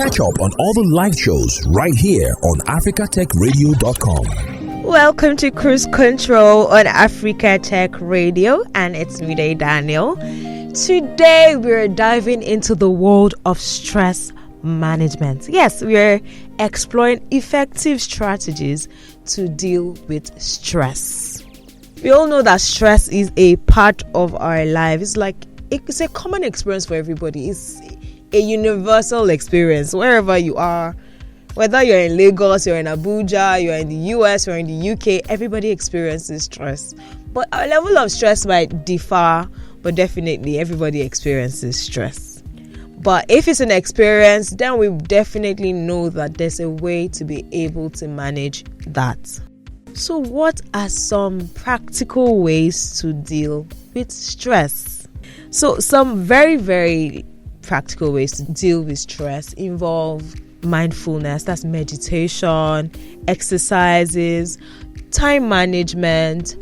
Catch up on all the live shows right here on africatechradio.com. Welcome to Cruise Control on Africa Tech Radio, and it's me, Daniel. Today we're diving into the world of stress management. Yes, we're exploring effective strategies to deal with stress. We all know that stress is a part of our life. It's a common experience for everybody. It's a universal experience wherever you are. Whether you're in Lagos, you're in Abuja, you're in the US, you're in the UK, everybody experiences stress. But our level of stress might differ, but definitely everybody experiences stress. But if it's an experience, then we definitely know that there's a way to be able to manage that. So what are some practical ways to deal with stress? So some very, very practical ways to deal with stress involve mindfulness, that's meditation, exercises, time management,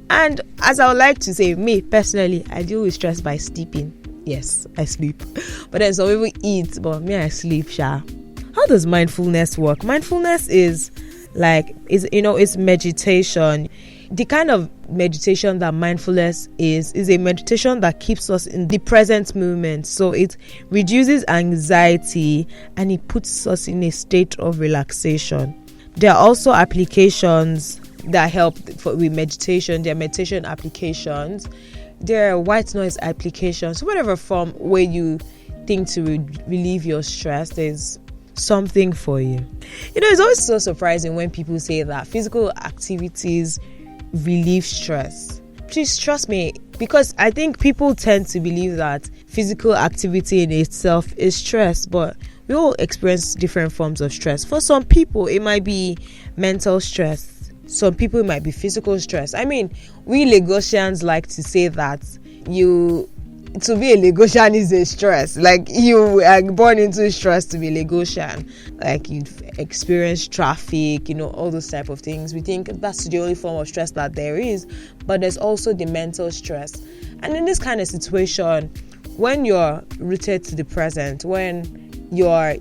and as I would like to say, me personally, I deal with stress by sleeping. Yes, I sleep. But then some people eat, but me, I sleep. How does mindfulness work? Mindfulness is it's meditation. The kind of meditation that mindfulness is a meditation that keeps us in the present moment. So it reduces anxiety and it puts us in a state of relaxation. There are also applications that help with meditation. There are meditation applications. There are white noise applications. So whatever form where you think to relieve your stress, there's something for you. It's always so surprising when people say that physical activities relieve stress. Please trust me, because I think people tend to believe that physical activity in itself is stress, but we all experience different forms of stress. For some people, it might be mental stress. Some people, it might be physical stress. I mean, we Lagosians like to say that to be a Lagosian is a stress. Like, you are born into stress to be Lagosian. Like, you experience traffic, all those type of things. We think that's the only form of stress that there is. But there's also the mental stress. And in this kind of situation, when you're rooted to the present, when you are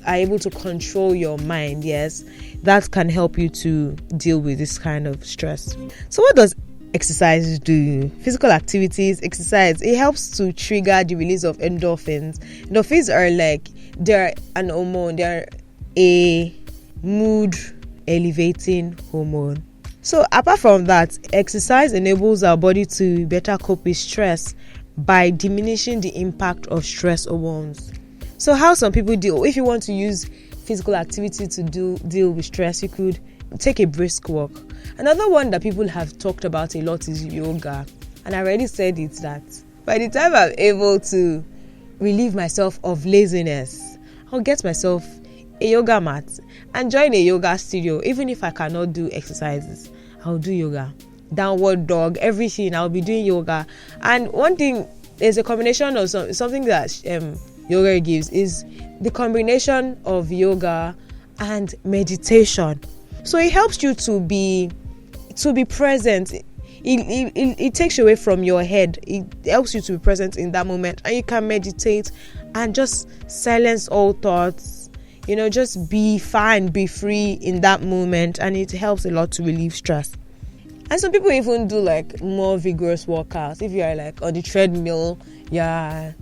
able to control your mind, yes, that can help you to deal with this kind of stress. So what does exercise do? Physical activities, exercise, it helps to trigger the release of endorphins. Endorphins are they're an hormone, they're a mood elevating hormone. So apart from that, exercise enables our body to better cope with stress by diminishing the impact of stress hormones. So how some people deal, if you want to use physical activity to deal with stress, you could take a brisk walk. Another one that people have talked about a lot is yoga. And I already said it, that by the time I'm able to relieve myself of laziness, I'll get myself a yoga mat and join a yoga studio. Even if I cannot do exercises, I'll do yoga. Downward dog, everything, I'll be doing yoga. And one thing, there's a combination of something that yoga gives is the combination of yoga and meditation. So it helps you to be present. It takes you away from your head. It helps you to be present in that moment, and you can meditate and just silence all thoughts. Just be fine, be free in that moment, and it helps a lot to relieve stress. And some people even do more vigorous workouts. If you are on the treadmill, you're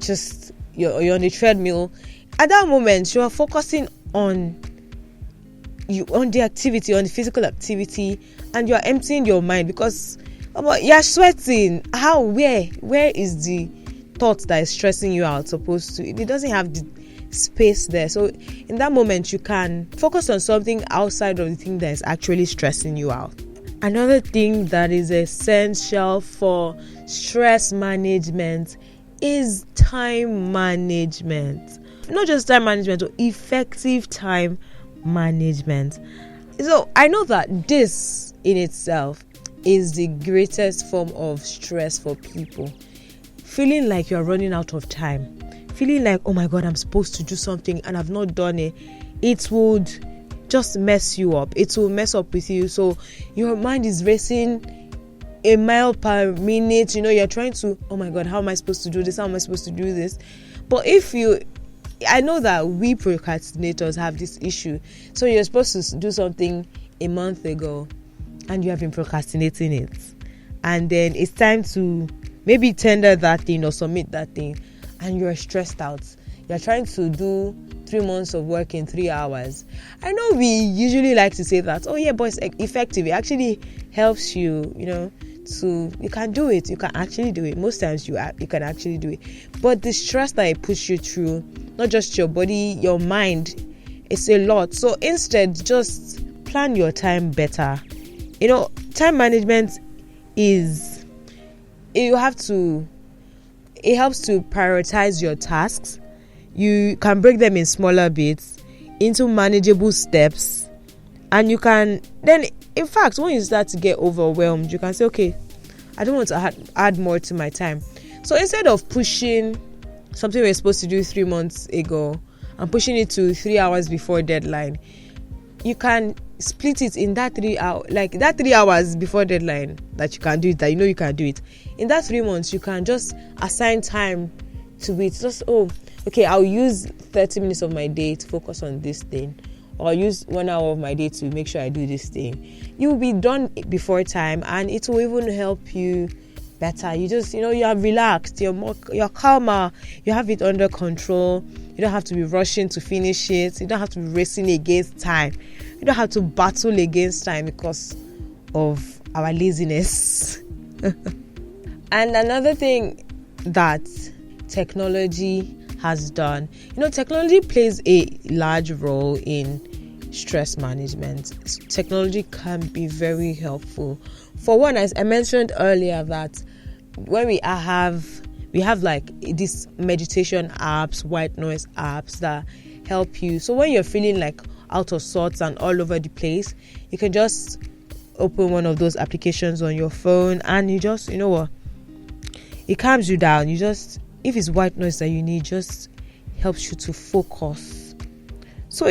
on the treadmill. At that moment, you are focusing on the activity, on the physical activity, and you're emptying your mind because you're sweating. Where is the thought that is stressing you out supposed to? It doesn't have the space there. So in that moment, you can focus on something outside of the thing that is actually stressing you out. Another thing that is essential for stress management is time management. Not just time management, but effective time management. So I know that this in itself is the greatest form of stress for people. Feeling like you're running out of time. Feeling like, oh my God, I'm supposed to do something and I've not done it. It would just mess you up. It will mess up with you. So your mind is racing a mile per minute. You're trying to, oh my God, how am I supposed to do this? How am I supposed to do this? But if you I know that we procrastinators have this issue. So you're supposed to do something a month ago and you have been procrastinating it. And then it's time to maybe tender that thing or submit that thing, and you're stressed out. You're trying to do 3 months of work in 3 hours. I know we usually like to say that, oh yeah, but it's effective. It actually helps you, you can do it. You can actually do it. Most times you can actually do it. But the stress that it puts you through, not just your body, your mind, it's a lot. So instead, just plan your time better. Time management it helps to prioritize your tasks. You can break them in smaller bits into manageable steps, and you can then, in fact, when you start to get overwhelmed, you can say, okay, I don't want to add more to my time. So instead of pushing something we're supposed to do 3 months ago and pushing it to 3 hours before deadline, you can split it in that 3 hours, like that 3 hours before deadline that you can do it, that you can do it. In that 3 months, you can just assign time to it. Just, I'll use 30 minutes of my day to focus on this thing, or I'll use 1 hour of my day to make sure I do this thing. You will be done before time, and it will even help you better. You just, you are relaxed, you're calmer, you have it under control. You don't have to be rushing to finish it. You don't have to be racing against time. You don't have to battle against time because of our laziness. And another thing that technology has done, technology plays a large role in stress management. Technology can be very helpful. For one, as I mentioned earlier, that when we have like these meditation apps, white noise apps that help you. So when you're feeling like out of sorts and all over the place, you can just open one of those applications on your phone, and you just, it calms you down. You just, if it's white noise that you need, just helps you to focus. So,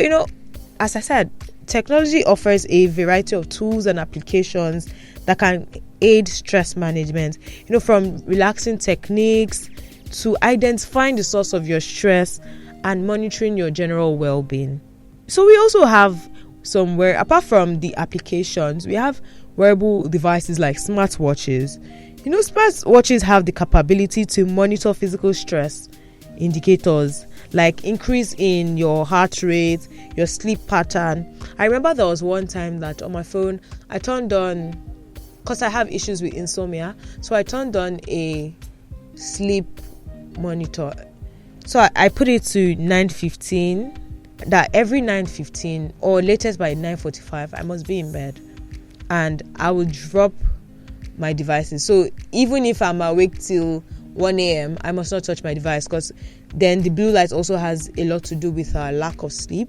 as I said, technology offers a variety of tools and applications that can aid stress management, from relaxing techniques to identifying the source of your stress and monitoring your general well-being. So we also have apart from the applications, we have wearable devices like smartwatches. Smartwatches have the capability to monitor physical stress indicators like increase in your heart rate, your sleep pattern. I remember there was one time that on my phone, I turned on, because I have issues with insomnia, so I turned on a sleep monitor. So I put it to 9:15, that every 9:15 or latest by 9:45, I must be in bed, and I will drop my devices. So even if I'm awake till 1 a.m., I must not touch my device, because then the blue light also has a lot to do with our lack of sleep.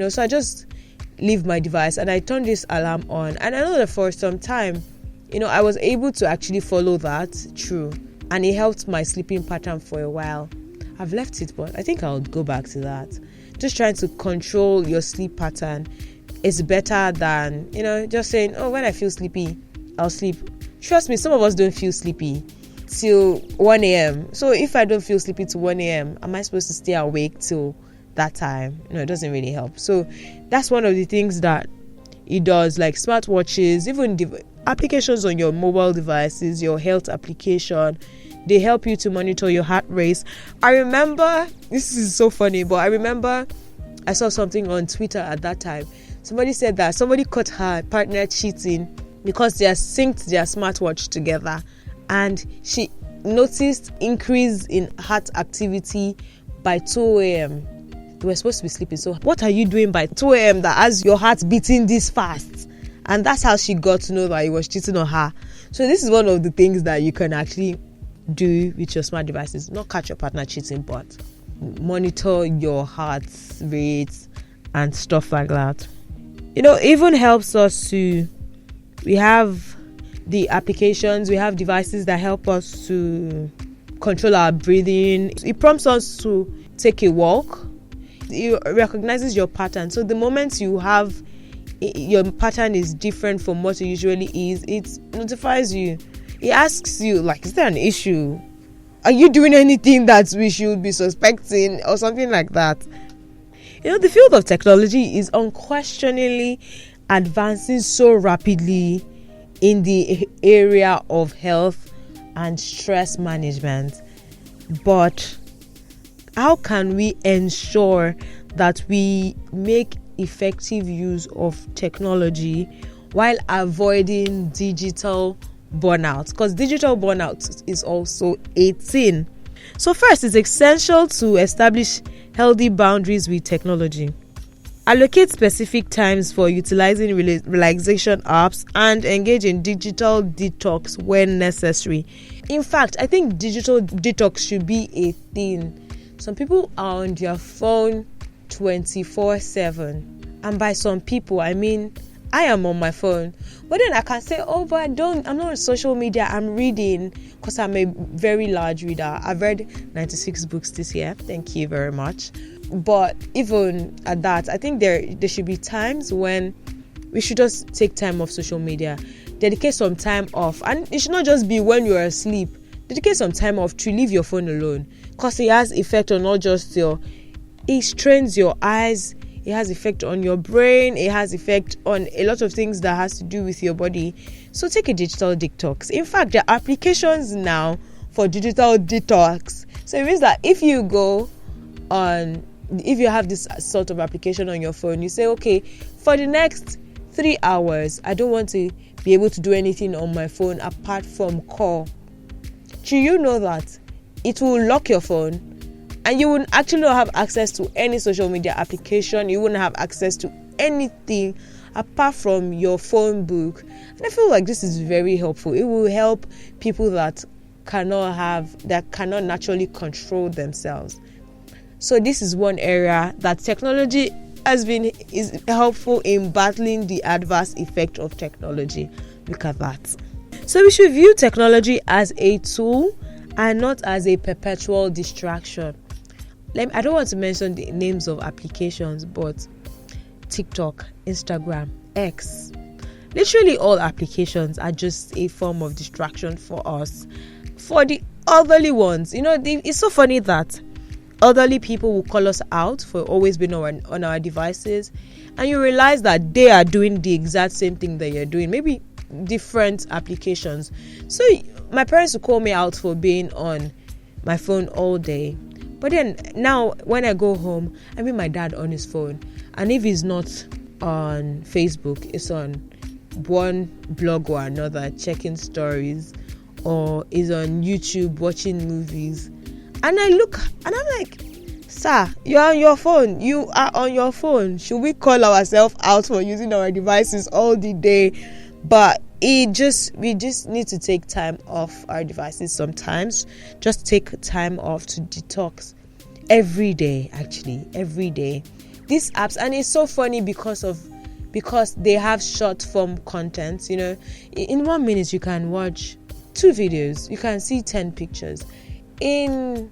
So I just leave my device and I turn this alarm on, and I know that for some time, I was able to actually follow that through, and it helped my sleeping pattern for a while. I've left it, but I think I'll go back to that. Just trying to control your sleep pattern is better than, just saying, when I feel sleepy, I'll sleep. Trust me, some of us don't feel sleepy till 1 a.m. So if I don't feel sleepy till 1 a.m., am I supposed to stay awake till that time? It doesn't really help. So that's one of the things that it does, like smartwatches, even applications on your mobile devices, your health application. They help you to monitor your heart rate. I remember, this is so funny, but I remember I saw something on Twitter at that time. Somebody said that somebody caught her partner cheating because they synced their smartwatch together, and she noticed increase in heart activity by 2 a.m. You were supposed to be sleeping. So what are you doing by 2 a.m. that has your heart beating this fast? And that's how she got to know that he was cheating on her. So this is one of the things that you can actually do with your smart devices. Not catch your partner cheating, but monitor your heart rate and stuff like that. It even helps us to, we have the applications, we have devices that help us to control our breathing. It prompts us to take a walk. It recognizes your pattern. So the moment you have, your pattern is different from what it usually is, it notifies you. It asks you, like, is there an issue? Are you doing anything that we should be suspecting or something like that? The field of technology is unquestionably advancing so rapidly in the area of health and stress management. But how can we ensure that we make effective use of technology while avoiding digital burnout? Because digital burnout is also a thing. So first, it's essential to establish healthy boundaries with technology. Allocate specific times for utilizing relaxation apps and engage in digital detox when necessary. In fact, I think digital detox should be a thing. Some people are on their phone 24/7, and by some people, I mean I am on my phone, but then I can say, oh, but I'm not on social media, I'm reading, because I'm a very large reader. I've read 96 books this year. Thank you very much. But even at that, I think there should be times when we should just take time off social media, dedicate some time off, and it should not just be when you're asleep. Dedicate some time off to leave your phone alone, because it has effect on not just it strains your eyes, it has effect on your brain, it has effect on a lot of things that has to do with your body. So take a digital detox. In fact, there are applications now for digital detox. So it means that if you have this sort of application on your phone, you say, okay, for the next 3 hours, I don't want to be able to do anything on my phone apart from call. Do you know that it will lock your phone? And you wouldn't actually not have access to any social media application. You wouldn't have access to anything apart from your phone book. And I feel like this is very helpful. It will help people that cannot naturally control themselves. So this is one area that technology is helpful in battling the adverse effect of technology. Look at that. So we should view technology as a tool and not as a perpetual distraction. I don't want to mention the names of applications, but TikTok, Instagram, X, literally all applications are just a form of distraction for us. For the elderly ones, it's so funny that elderly people will call us out for always being on our devices, and you realize that they are doing the exact same thing that you're doing, maybe different applications. So my parents will call me out for being on my phone all day. But then now when I go home, I meet my dad on his phone, and if he's not on Facebook, it's on one blog or another, checking stories, or is on YouTube watching movies. And I look and I'm like, sir, you're on your phone. You are on your phone. Should we call ourselves out for using our devices all the day? But we just need to take time off our devices sometimes. Just take time off to detox every day, every day. These apps, and it's so funny because they have short form content. In 1 minute you can watch 2 videos, you can see 10 pictures. In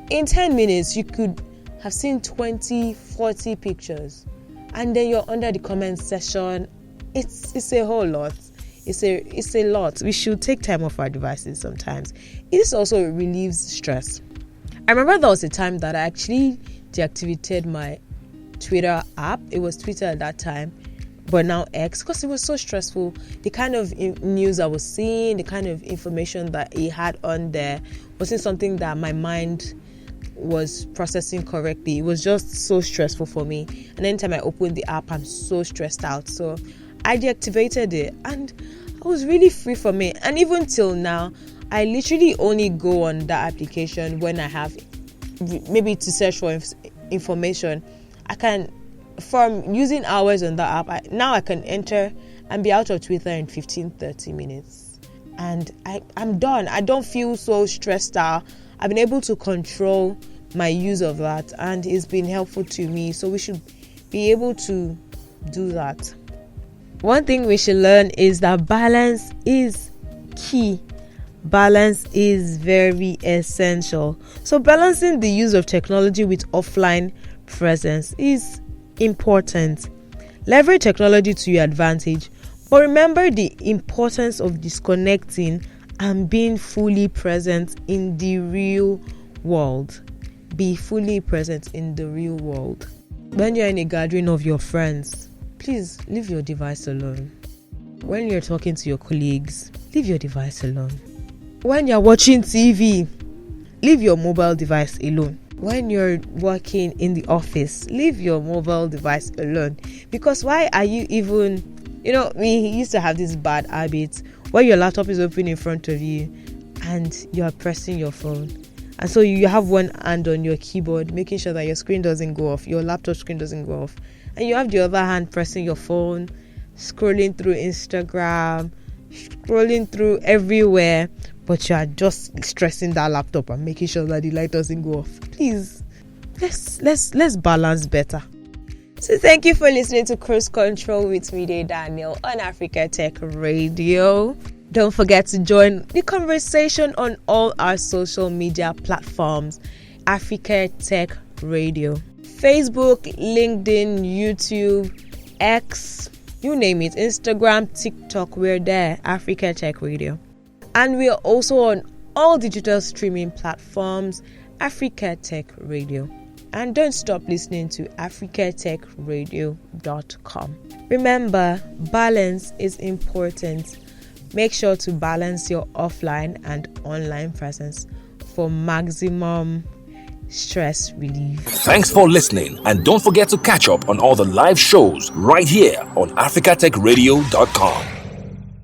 10 minutes you could have seen 20-40 pictures, and then you're under the comment section. It's a whole lot. It's a lot. We should take time off our devices sometimes. This also relieves stress. I remember there was a time that I actually deactivated my Twitter app. It was Twitter at that time, but now X, because it was so stressful. The kind of news I was seeing, the kind of information that it had on there wasn't something that my mind was processing correctly. It was just so stressful for me. And anytime I opened the app, I'm so stressed out. So I deactivated it, and I was really free from it. And even till now, I literally only go on that application when I have maybe to search for information. I can, from using hours on that app, now I can enter and be out of Twitter in 15-30 minutes. And I'm done. I don't feel so stressed out. I've been able to control my use of that, and it's been helpful to me. So we should be able to do that. One thing we should learn is that balance is key. Balance is very essential. So balancing the use of technology with offline presence is important. Leverage technology to your advantage, but remember the importance of disconnecting and being fully present in the real world. Be fully present in the real world. When you're in a gathering of your friends, please leave your device alone. When you're talking to your colleagues, leave your device alone. When you're watching TV, leave your mobile device alone. When you're working in the office, leave your mobile device alone. Because why are you even, we used to have this bad habit where your laptop is open in front of you and you're pressing your phone. And so you have one hand on your keyboard, making sure that your screen doesn't go off, your laptop screen doesn't go off. And you have the other hand pressing your phone, scrolling through Instagram, scrolling through everywhere, but you are just stressing that laptop and making sure that the light doesn't go off. Please, let's balance better. So thank you for listening to Cruise Control with Mide Daniel on Africa Tech Radio. Don't forget to join the conversation on all our social media platforms, Africa Tech Radio. Facebook, LinkedIn, YouTube, X, you name it, Instagram, TikTok, we're there, Africa Tech Radio. And we are also on all digital streaming platforms, Africa Tech Radio. And don't stop listening to africatechradio.com. Remember, balance is important. Make sure to balance your offline and online presence for maximum stress relief. Thanks for listening, and don't forget to catch up on all the live shows right here on africatechradio.com.